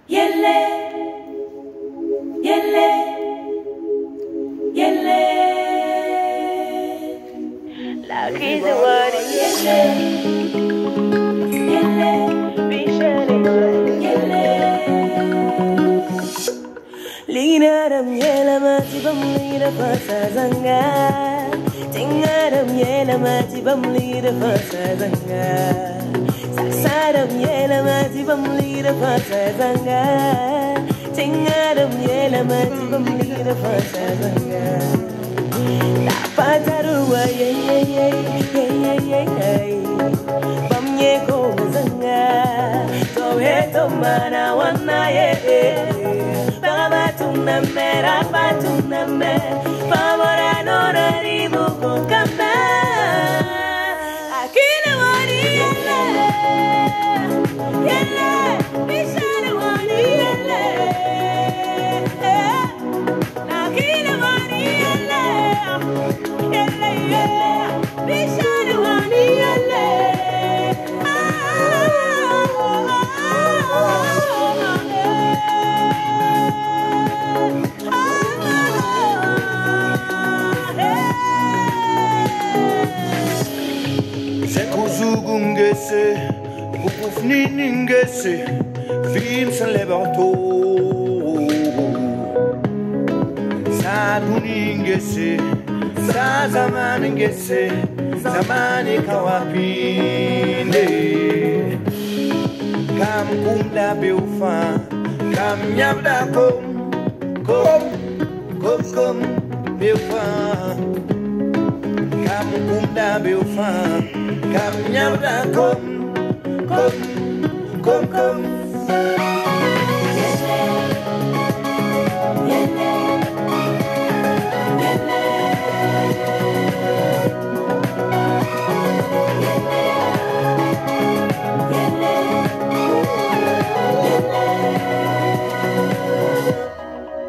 Yelle, yelle, yelle. La crise est what yelle, yelle, yelle. Linaram yela mati bam lira fasa zanga. Tingaram yela mati bam lira fasa zanga. Sasaram yela mati bam lira fasa zanga. Tingaram yela mati bam lira fasa zanga. La patarua ye ye ye ye ye ye ye. Bam ye ko zanga. To he to mana wana ye. Babatuname, rabatuname, favora no ribu con camba. Aquí le wani yelle, yelle, bishane wani yelle. Aquí le wani yelle, yelle yelle, bishane wani yelle. Ngese, ukufni ngese, film san levanto. Saduni ngese, sa zaman ngese, zamani kawapinde. Kam kumda beufa, kam nyabda kom beufa. Kam kumda beufa. Come nyabda come.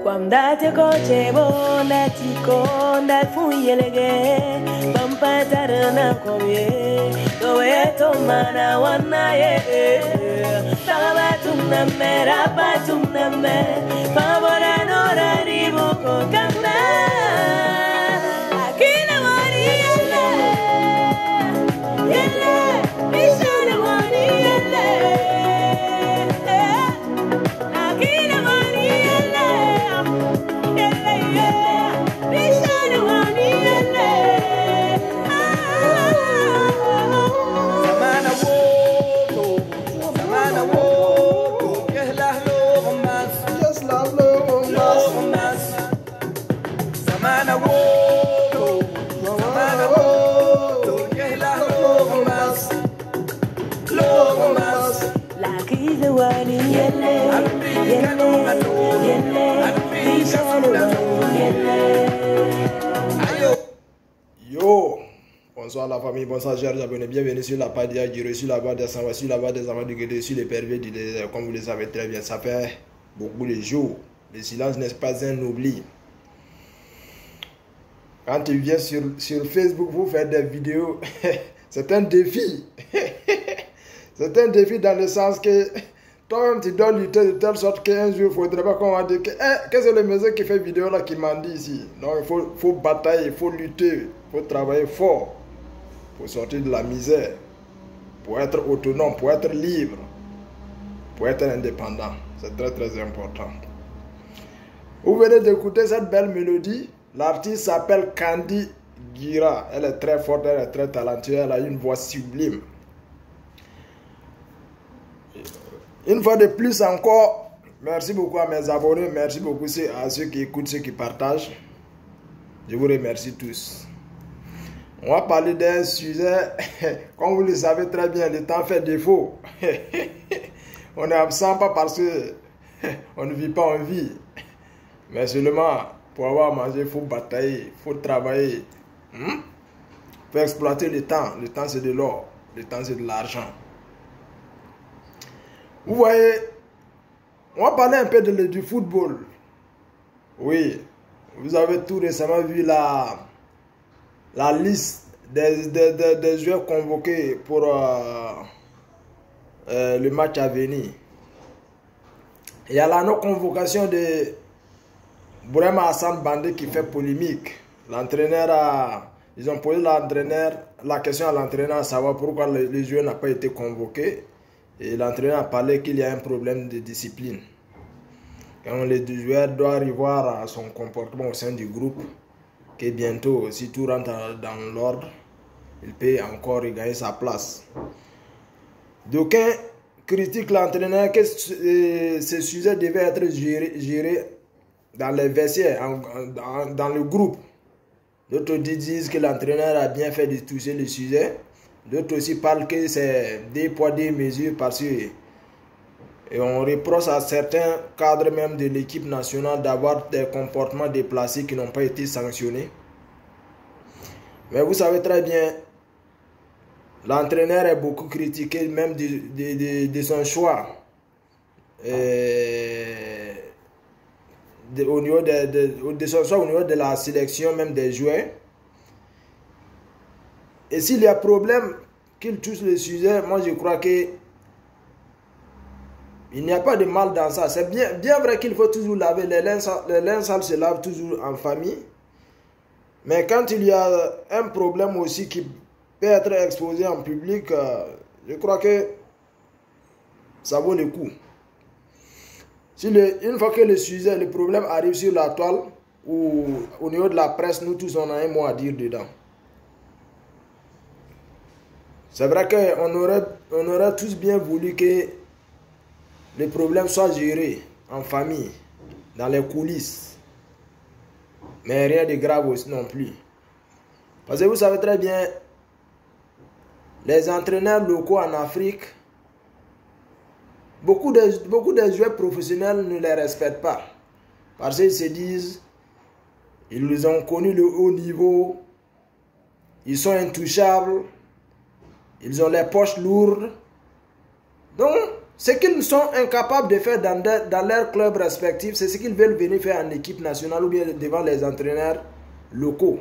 Quandate coche bonda ticonda fuyelege pampatarana komye doe tomana wana ye tabatuname rabatuname favora no ribu con camba aquí la wani yelle yelle bishane wani yelle aquí la wani yelle yelle yelle bishane wani yelle. Yo, bonsoir la famille, bonsoir chers abonnés, bienvenue sur la page d'Agiro, sur la base des Samba, sur la base des Amants du Guédé, sur les pervers du désert, comme vous le savez très bien, ça fait beaucoup de jours. Le silence n'est pas un oubli. Quand tu viens sur Facebook, vous faites des vidéos, c'est un défi. C'est un défi dans le sens que toi-même tu dois lutter de telle sorte qu'un jour il ne faudrait pas qu'on va dire que qu'est-ce que le monsieur qui fait vidéo là qui m'a dit ici. Non, il faut batailler, il faut lutter, il faut travailler fort pour sortir de la misère, pour être autonome, pour être libre, pour être indépendant. C'est très très important. Vous venez d'écouter cette belle mélodie. L'artiste s'appelle Candy Gira. Elle est très forte, elle est très talentueuse, elle a une voix sublime. Une fois de plus encore, merci beaucoup à mes abonnés, merci beaucoup à ceux qui écoutent, ceux qui partagent. Je vous remercie tous. On va parler d'un sujet, comme vous le savez très bien, le temps fait défaut. On est absent pas parce qu'on ne vit pas, on vit. Mais seulement pour avoir à manger, il faut batailler, il faut travailler. Il faut exploiter le temps. Le temps c'est de l'or, le temps c'est de l'argent. Vous voyez, on va parler un peu du football. Oui, vous avez tout récemment vu la liste des joueurs convoqués pour le match à venir. Il y a la non-convocation de Bourema Hassan Bandé qui fait polémique. L'entraîneur a... Ils ont posé la question à l'entraîneur à savoir pourquoi le joueur n'a pas été convoqué. Et l'entraîneur a parlé qu'il y a un problème de discipline. Quand le joueur doit revoir son comportement au sein du groupe, que bientôt, si tout rentre dans l'ordre, il peut encore regagner sa place. D'aucuns critiquent l'entraîneur que ce sujet devait être géré dans les vestiaires, dans le groupe. D'autres disent que l'entraîneur a bien fait de toucher le sujet. D'autres aussi parlent que c'est des poids, des mesures parce que et on reproche à certains cadres même de l'équipe nationale d'avoir des comportements déplacés qui n'ont pas été sanctionnés. Mais vous savez très bien, l'entraîneur est beaucoup critiqué même de son choix. Au niveau de la sélection même des joueurs. Et s'il y a problème qu'il touche le sujet, moi je crois que il n'y a pas de mal dans ça. C'est bien vrai qu'il faut toujours laver les linges sales se lavent toujours en famille. Mais quand il y a un problème aussi qui peut être exposé en public, je crois que ça vaut le coup. Une fois que le problème arrive sur la toile ou au niveau de la presse, nous tous on a un mot à dire dedans. C'est vrai qu'on aurait tous bien voulu que le problème soit géré en famille, dans les coulisses. Mais rien de grave aussi non plus. Parce que vous savez très bien, les entraîneurs locaux en Afrique, beaucoup de joueurs professionnels ne les respectent pas. Parce qu'ils se disent, ils ont connu le haut niveau, ils sont intouchables, ils ont les poches lourdes. Donc, ce qu'ils sont incapables de faire dans leurs clubs respectifs, c'est ce qu'ils veulent venir faire en équipe nationale ou bien devant les entraîneurs locaux.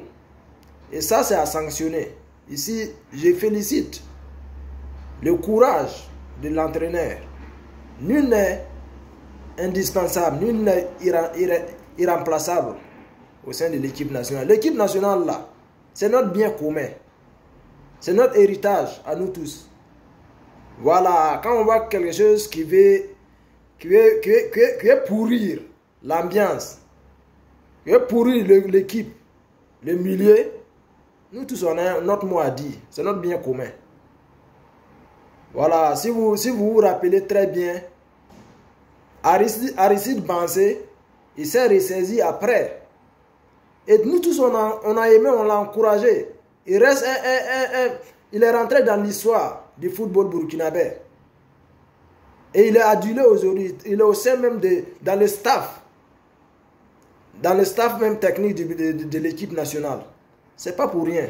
Et ça, c'est à sanctionner. Ici, je félicite le courage de l'entraîneur. Nul n'est indispensable, nul n'est irremplaçable au sein de l'équipe nationale. L'équipe nationale, là, c'est notre bien commun. C'est notre héritage à nous tous. Voilà, quand on voit quelque chose qui veut pourrir l'ambiance, qui veut pourrir l'équipe, le milieu, nous tous on a notre mot à dire. C'est notre bien commun. Voilà, si vous vous rappelez très bien, Aristide Bansé, il s'est ressaisi après. Et nous tous on a aimé, on l'a encouragé. Il est rentré dans l'histoire du football burkinabé. Et il est adulé aujourd'hui. Il est au sein même dans le staff même technique de l'équipe nationale. C'est pas pour rien.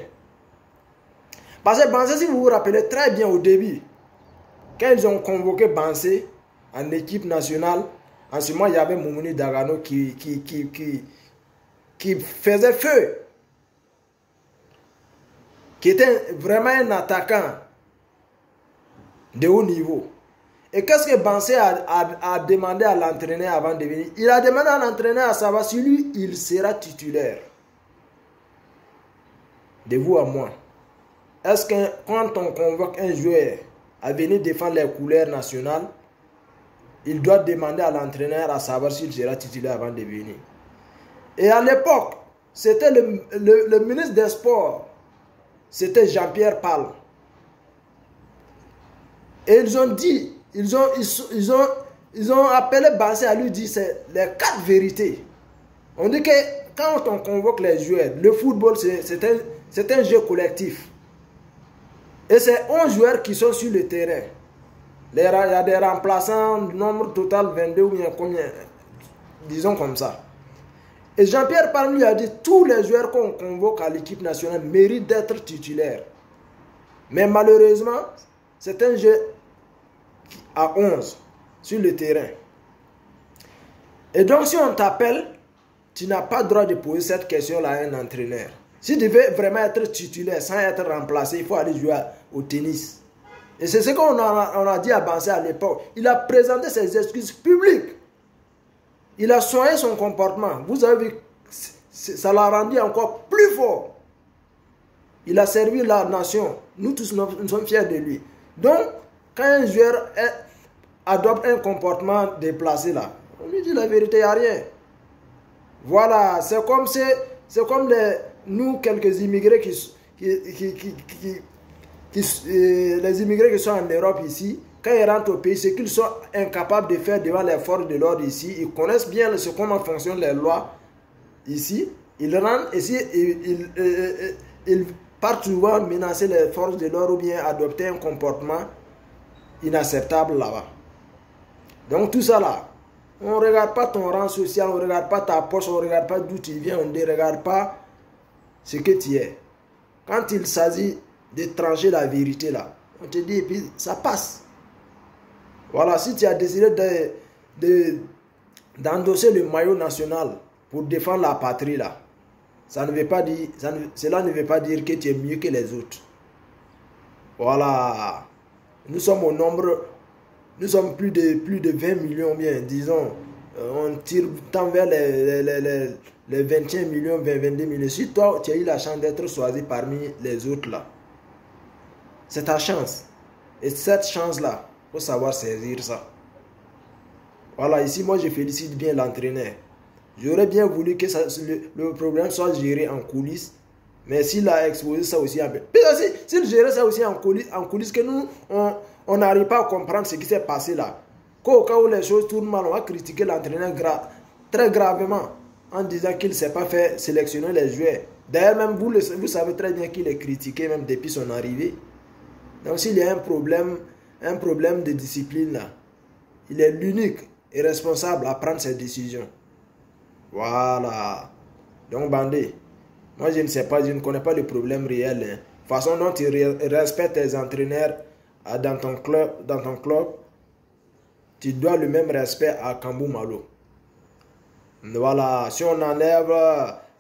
Parce que Bansé, si vous vous rappelez très bien au début, quand ils ont convoqué Bansé en équipe nationale, en ce moment il y avait Moumouni Dagano qui faisait feu, qui était vraiment un attaquant de haut niveau. Et qu'est-ce que Bansé a demandé à l'entraîneur avant de venir? Il a demandé à l'entraîneur à savoir si lui, il sera titulaire. De vous à moi. Est-ce que quand on convoque un joueur à venir défendre les couleurs nationales, il doit demander à l'entraîneur à savoir s'il sera titulaire avant de venir? Et à l'époque, c'était le ministre des Sports, c'était Jean-Pierre Palme. Et ils ont dit, ils ont appelé Bansé à lui dire c'est les 4 vérités. On dit que quand on convoque les joueurs, le football c'est un jeu collectif. Et c'est 11 joueurs qui sont sur le terrain. Il y a des remplaçants, nombre total 22 ou bien combien, disons comme ça. Et Jean-Pierre Palme lui a dit tous les joueurs qu'on convoque à l'équipe nationale méritent d'être titulaires. Mais malheureusement, c'est un jeu à 11 sur le terrain. Et donc si on t'appelle, tu n'as pas le droit de poser cette question-là à un entraîneur. Si tu veux vraiment être titulaire sans être remplacé, il faut aller jouer au tennis. Et c'est ce qu'on a dit à Bansé à l'époque. Il a présenté ses excuses publiques Il a soigné son comportement. Vous avez vu, ça l'a rendu encore plus fort. Il a servi la nation. Nous tous, nous sommes fiers de lui. Donc, quand un joueur adopte un comportement déplacé là, on lui dit la vérité, il n'y a rien. Voilà, c'est comme nous, quelques immigrés les immigrés qui sont en Europe ici, quand ils rentrent au pays, ce qu'ils sont incapables de faire devant les forces de l'ordre ici, ils connaissent bien comment fonctionnent les lois ici. Ils rentrent ici, ils partent souvent menacer les forces de l'ordre ou bien adopter un comportement inacceptable là-bas. Donc tout ça là, on ne regarde pas ton rang social, on ne regarde pas ta poche, on ne regarde pas d'où tu viens, on ne regarde pas ce que tu es. Quand il s'agit de trancher la vérité là, on te dit et puis ça passe. Voilà, si tu as décidé d'endosser le maillot national pour défendre la patrie là, cela ne veut pas dire que tu es mieux que les autres. Voilà. Nous sommes au nombre, nous sommes plus de 20 millions bien, disons. On tire tant vers les 21 millions, 22 millions. Si toi, tu as eu la chance d'être choisi parmi les autres là, c'est ta chance. Et cette chance-là, il faut savoir saisir ça. Voilà, ici, moi, je félicite bien l'entraîneur. J'aurais bien voulu que le problème soit géré en coulisses. Mais s'il a exposé ça aussi en coulisses. S'il gérait ça aussi en coulisses, que nous, on n'arrive pas à comprendre ce qui s'est passé là. Qu'au cas où les choses tournent mal, on va critiquer l'entraîneur très gravement en disant qu'il ne sait pas faire sélectionner les joueurs. D'ailleurs, même vous savez très bien qu'il est critiqué même depuis son arrivée. Donc s'il y a un problème de discipline là, il est l'unique et responsable à prendre cette décision. Voilà. Donc Bandé, moi je ne sais pas, je ne connais pas le problème réel. Hein. Façon dont tu respectes tes entraîneurs dans ton club, tu dois le même respect à Kambou Malo. Voilà, si on enlève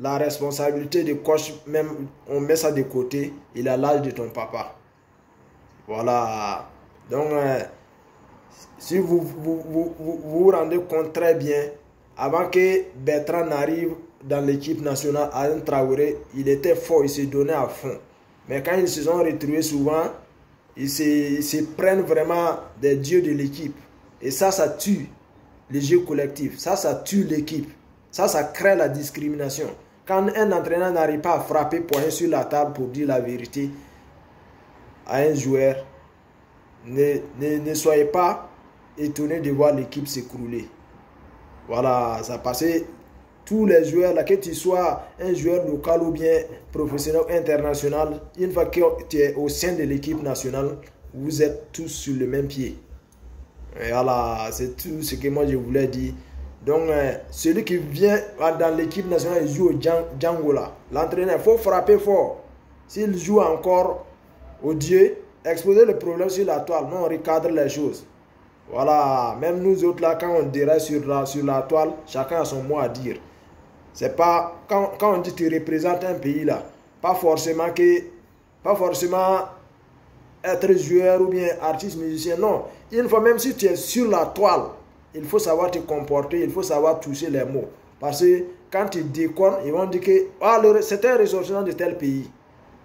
la responsabilité du coach, même on met ça de côté, il a l'âge de ton papa. Voilà. Donc, si vous vous rendez compte très bien, avant que Bertrand n'arrive dans l'équipe nationale, Alain Traoré, il était fort, il se donnait à fond. Mais quand ils se sont retrouvés souvent, ils se prennent vraiment des dieux de l'équipe. Et ça tue le jeu collectif. Ça tue l'équipe. Ça crée la discrimination. Quand un entraîneur n'arrive pas à frapper poing sur la table pour dire la vérité à un joueur, ne soyez pas étonné de voir l'équipe s'écrouler. Voilà, ça passait. Tous les joueurs, là, que tu sois un joueur local ou bien professionnel ou international, une fois que tu es au sein de l'équipe nationale, vous êtes tous sur le même pied. Et voilà, c'est tout ce que moi je voulais dire. Donc, celui qui vient dans l'équipe nationale, il joue au Django là. L'entraîneur, il faut frapper fort. S'il joue encore au Dieu, exposer le problème sur la toile. Non, on recadre les choses. Voilà, même nous autres là, quand on dirait sur la toile, chacun a son mot à dire. C'est pas, quand on dit tu représentes un pays là, pas forcément être joueur ou bien artiste, musicien, non. Une fois, même si tu es sur la toile, il faut savoir te comporter, il faut savoir toucher les mots. Parce que quand tu déconnes, ils vont dire que c'est un ressortissant de tel pays.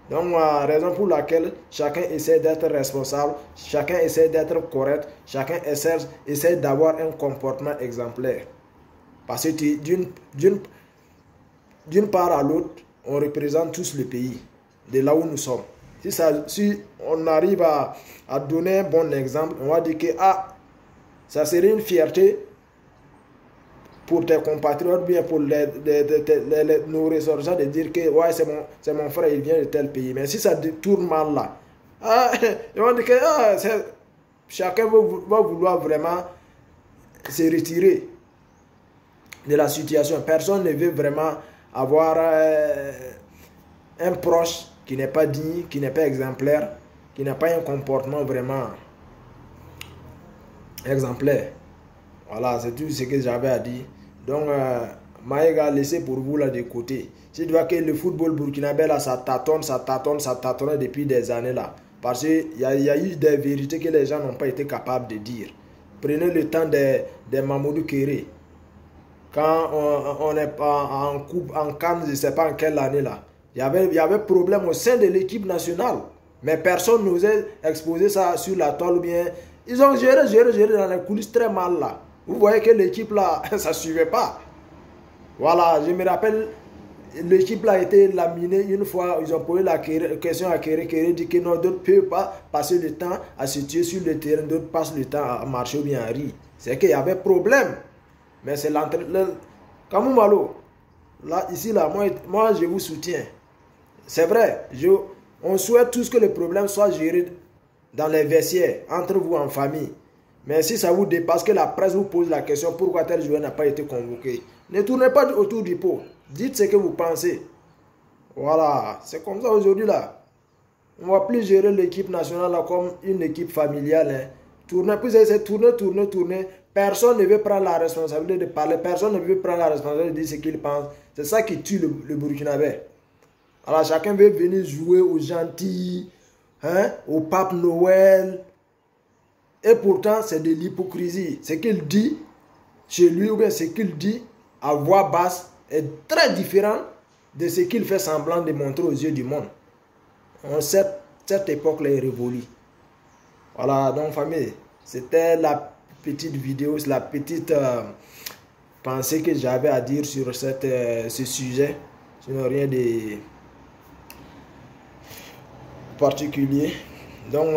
Donc, raison pour laquelle chacun essaie d'être responsable, chacun essaie d'être correct, chacun essaie d'avoir un comportement exemplaire. Parce que d'une part à l'autre, on représente tous le pays, de là où nous sommes. Si on arrive à donner un bon exemple, on va dire que ça serait une fierté pour tes compatriotes, bien pour nos ressortissants de dire que ouais, c'est mon frère, il vient de tel pays. Mais si ça tourne mal là, ils vont dire que chacun va vouloir vraiment se retirer de la situation. Personne ne veut vraiment avoir un proche qui n'est pas digne, qui n'est pas exemplaire, qui n'a pas un comportement vraiment exemplaire. Voilà, c'est tout ce que j'avais à dire. Donc, Maïga, laissez pour vous là de côté. Si tu vois que le football burkinabé là, ça tâtonne depuis des années là. Parce qu'il y a eu des vérités que les gens n'ont pas été capables de dire. Prenez le temps de Mamadou Kéré. quand on est en coupe, en Cannes, je ne sais pas en quelle année là, il y avait problème au sein de l'équipe nationale. Mais personne n'osait exposer ça sur la toile ou bien. Ils ont géré dans les coulisses très mal là. Vous voyez que l'équipe là, ça ne suivait pas. Voilà, je me rappelle, l'équipe là a été laminée une fois. Ils ont posé la question à Kéré dit que non, d'autres ne peuvent pas passer le temps à se tuer sur le terrain, d'autres passent le temps à marcher ou bien à rire. C'est qu'il y avait problème. Mais c'est l'entraîneur. Kamou Malo, là, ici, là, moi, je vous soutiens. C'est vrai, on souhaite tous que le problème soit géré dans les vestiaires, entre vous en famille. Mais si ça vous dépasse, que la presse vous pose la question pourquoi tel joueur n'a pas été convoqué, ne tournez pas autour du pot. Dites ce que vous pensez. Voilà, c'est comme ça aujourd'hui là. On ne va plus gérer l'équipe nationale là, comme une équipe familiale. Hein. Tourner. Personne ne veut prendre la responsabilité de parler. Personne ne veut prendre la responsabilité de dire ce qu'il pense. C'est ça qui tue le Burkinabé. Alors chacun veut venir jouer aux gentils, hein, au Pape Noël. Et pourtant, c'est de l'hypocrisie. Ce qu'il dit chez lui, ou bien ce qu'il dit à voix basse, est très différent de ce qu'il fait semblant de montrer aux yeux du monde. Cette époque-là est révolue. Voilà, donc famille, c'était la petite vidéo, la petite pensée que j'avais à dire sur ce sujet. Sinon, rien de particulier. Donc,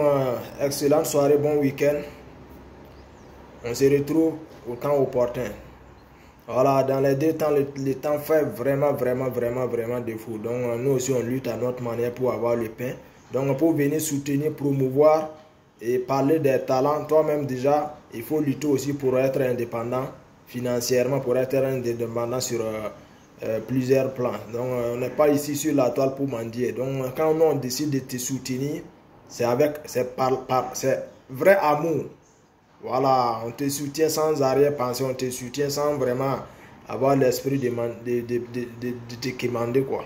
excellente soirée, bon week-end. On se retrouve au temps opportun. Voilà, dans les deux temps, le temps fait vraiment défaut. Donc, nous aussi, on lutte à notre manière pour avoir le pain. Donc, pour venir soutenir, promouvoir et parler des talents, toi-même déjà, il faut lutter aussi pour être indépendant financièrement, pour être indépendant sur plusieurs plans. Donc, on n'est pas ici sur la toile pour mendier. Donc, quand on décide de te soutenir, c'est vrai amour. Voilà, on te soutient sans arrière-pensée, on te soutient sans vraiment avoir l'esprit de te commander quoi.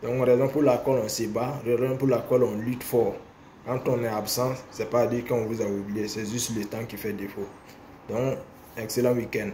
Donc, raison pour laquelle on se bat, raison pour laquelle on lutte fort. Quand on est absent, c'est pas dire qu'on vous a oublié, c'est juste le temps qui fait défaut. Donc, excellent week-end.